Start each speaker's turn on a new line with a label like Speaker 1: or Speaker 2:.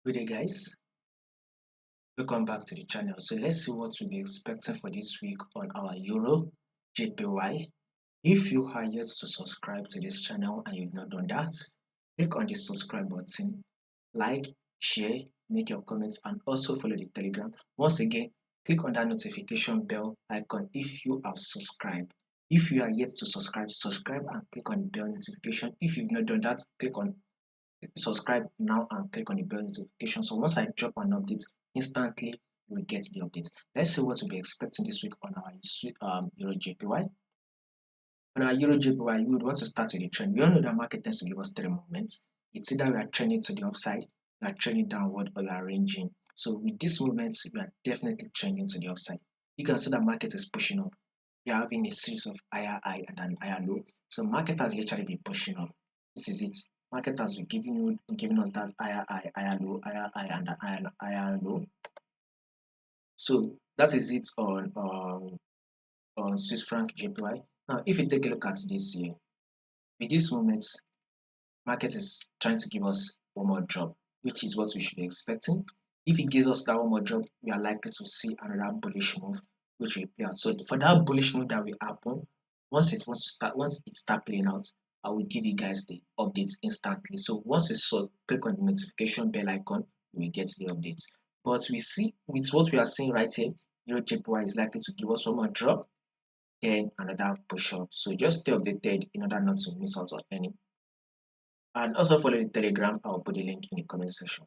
Speaker 1: Good day, guys. Welcome back to the channel. So let's see what we'll be expecting for this week on our Euro JPY. If you are yet to subscribe to this channel and you've not done that, click on the subscribe button, like, share, make your comments, and also follow the Telegram. Once again, click on that notification bell icon if you have subscribed. If you are yet to subscribe and click on the bell notification. If you've not done that, click on subscribe now and click on the bell notification. So once I drop an update, instantly you will get the update. Let's see what we'll be expecting this week on our EURJPY. On our EURJPY, we would want to start with the trend. We all know that market tends to give us three movements. It's either we are trending to the upside, we are trending downward, or we are ranging. So with these movements, we are definitely trending to the upside. You can see that market is pushing up. We are having a series of higher high and an higher low. So market has literally been pushing up. This is it. Market has been giving us that higher high, higher high, and a higher low. So that is it on Swiss franc JPY. Now, if you take a look at this here, with this moment, market is trying to give us one more drop, which is what we should be expecting. If it gives us that one more drop, we are likely to see another bullish move, which will play out. So for that bullish move that will happen, once it start playing out, I will give you guys the updates instantly. So once it's so, click on the notification bell icon, you will get the updates. But we see with what we are seeing right here, JPY is likely to give us one more drop, then another push up. So just stay updated in order not to miss out on any. And also follow the Telegram. I'll put the link in the comment section.